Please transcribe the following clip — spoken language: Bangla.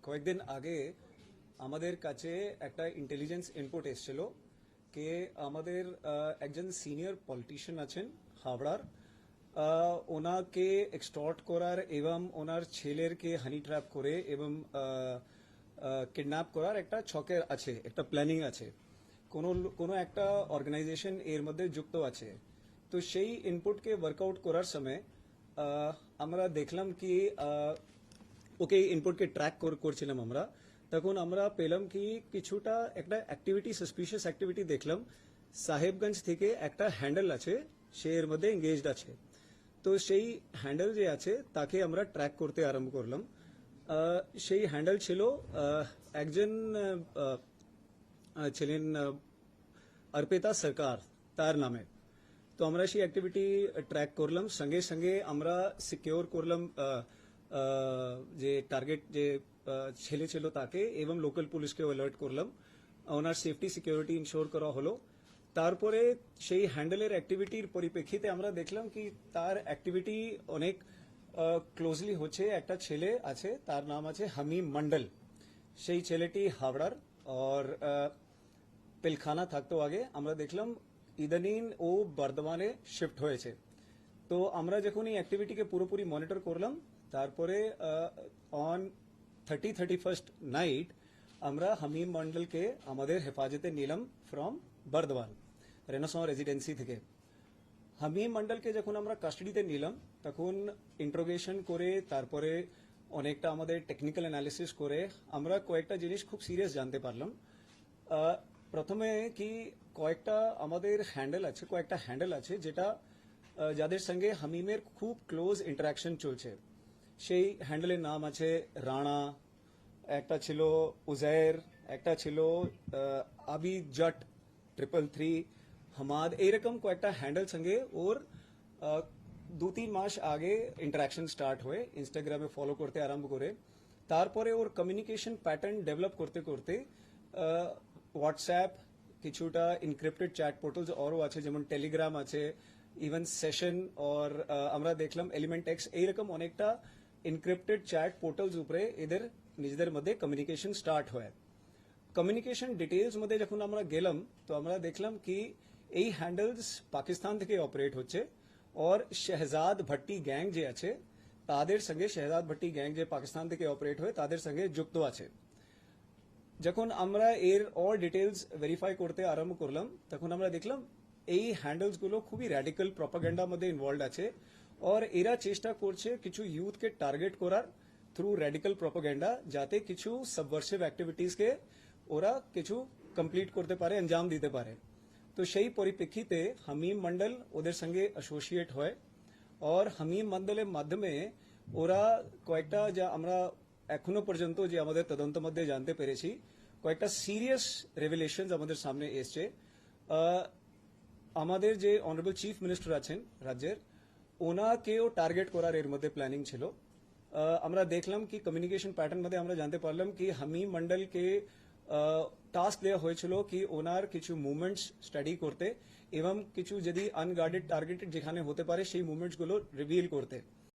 কয়েকদিন আগে আমাদের কাছে একটা ইন্টেলিজেন্স ইনপুট এসেছিল যে আমাদের একজন সিনিয়র পলিটিশিয়ান আছেন হাওড়ার, ওনাকে এক্সটর্ট করার এবং ওনার ছেলেরকে হানি ট্র্যাপ করে এবং কিডন্যাপ করার একটা ছকের আছে, একটা প্ল্যানিং আছে, কোনো কোনো একটা অর্গানাইজেশন এর মধ্যে যুক্ত আছে। তো সেই ইনপুটকে ওয়ার্কআউট করার সময় আমরা দেখলাম কি ওকে ইনপুটকে ট্র্যাক করছিলাম আমরা, তখন আমরা পেলাম কি কিছুটা একটা অ্যাক্টিভিটি, সাসপিশিয়াস অ্যাক্টিভিটি দেখলাম। সাহেবগঞ্জ থেকে একটা হ্যান্ডেল আছে, সে এর মধ্যে এঙ্গেজড আছে। তো সেই হ্যান্ডেল যে আছে তাকে আমরা ট্র্যাক করতে আরম্ভ করলাম। সেই হ্যান্ডেল ছিল একজন ছিলেন অর্পিতা সরকার তার নামে। তো আমরা সেই অ্যাক্টিভিটি ট্র্যাক করলাম, সঙ্গে সঙ্গে আমরা সিকিউর করলাম যে টার্গেট যে ছেলে ছিল তাকে, এবং লোকাল পুলিশকে অ্যালার্ট করলাম, ওনার সেফটি সিকিউরিটি ইনশোর করা হলো। তারপরে সেই হ্যান্ডেলের অ্যাক্টিভিটির পরিপ্রেক্ষিতে আমরা দেখলাম কি তার অ্যাক্টিভিটি অনেক ক্লোজলি হচ্ছে। একটা ছেলে আছে, তার নাম আছে হামিম মন্ডল। সেই ছেলেটি হাওড়ার और পিলখানা থাকতো আগে। আমরা দেখলাম ইদানিং ও বর্ধমানে শিফট হয়েছে। তো আমরা যখন এই অ্যাক্টিভিটিকে পুরোপুরি মনিটর করলাম, তারপরে অন 31st নাইট আমরা হামিম মন্ডলকে আমাদের হেফাজতে নিলাম ফ্রম বর্ধমান রেনেসাঁ রেজিডেন্সি থেকে। হামিম মন্ডলকে যখন আমরা কাস্টাডিতে নিলাম তখন ইন্ট্রোগেশন করে, তারপরে অনেকটা আমাদের টেকনিক্যাল অ্যানালিসিস করে আমরা কয়েকটা জিনিস খুব সিরিয়াস জানতে পারলাম। প্রথমে কি কয়েকটা আমাদের হ্যান্ডেল আছে যেটা যাদের সঙ্গে হামিমের খুব ক্লোজ ইন্টারাকশন চলছে। সেই হ্যান্ডেলের নাম আছে রানা, একটা ছিল উজাইর, একটা ছিল আবি জট 333 হামাদ। এইরকম কয়েকটা হ্যান্ডেল সঙ্গে ওর 2-3 মাস আগে ইন্টারাকশন স্টার্ট হয়ে ইনস্টাগ্রামে ফলো করতে আরম্ভ করে। তারপরে ওর কমিউনিকেশন প্যাটার্ন ডেভেলপ করতে করতে হোয়াটসঅ্যাপ, কিছুটা ইনক্রিপ্টেড চ্যাট পোর্টালস আরও আছে, যেমন টেলিগ্রাম আছে, ইভেন সেশন, और আমরা দেখলাম এলিমেন্ট এক্স, এইরকম অনেকটা ইনক্রিপ্টেড চ্যাট পোর্টালস উপরে এদের নিজেদের মধ্যে কমিউনিকেশন স্টার্ট হয়। কমিউনিকেশন ডিটেলস মধ্যে যখন আমরা গেলাম তো আমরা দেখলাম কি এই হ্যান্ডেলস পাকিস্তান থেকে অপারেট হচ্ছে, और শেহজাদ ভট্টি গ্যাং যে আছে তাদের সঙ্গে, শেহজাদ ভট্টি গ্যাং যে পাকিস্তান থেকে অপারেট হয় তাদের সঙ্গে যুক্ত আছে। যখন আমরা এর অল ডিটেলস ভেরিফাই করতে আরম্ভ করলাম তখন আমরা দেখলাম এই হ্যান্ডেলসগুলো খুবই র্যাডিক্যাল প্রপাগান্ডার মধ্যে ইনভলভড আছে, और এরা চেষ্টা করছে কিছু ইউথকে টার্গেট করার থ্রু র্যাডিক্যাল প্রপাগান্ডা, যাতে কিছু সাবভার্সিভ অ্যাক্টিভিটিসকে ওরা কিছু কমপ্লিট করতে পারে, अंजाम দিতে পারে। তো সেই পরিপ্রেক্ষিতে হামিম মন্ডল ওদের সঙ্গে অ্যাসোসিয়েট হয়, और হামিম মন্ডলের মাধ্যমে ওরা কয়েকটা, যা আমরা এখনো পর্যন্ত যে আমাদের তদন্ত মধ্যে জানতে পেরেছি, কয়েকটা সিরিয়াস রেভেলেশনস আমাদের সামনে এসছে। আমাদের যে অনারেবল চিফ মিনিস্টার আছেন রাজ্যের, ওনাকেও টার্গেট করার এর মধ্যে প্ল্যানিং ছিল। আমরা দেখলাম কি কমিউনিকেশন প্যাটার্ন মধ্যে আমরা জানতে পারলাম কি হামিম মন্ডলকে টাস্ক দেওয়া হয়েছিল কি ওনার কিছু মুভমেন্টস স্টাডি করতে এবং কিছু যদি আনগার্ডেড টার্গেটেড যেখানে হতে পারে সেই মুভমেন্টসগুলো রিভিল করতে।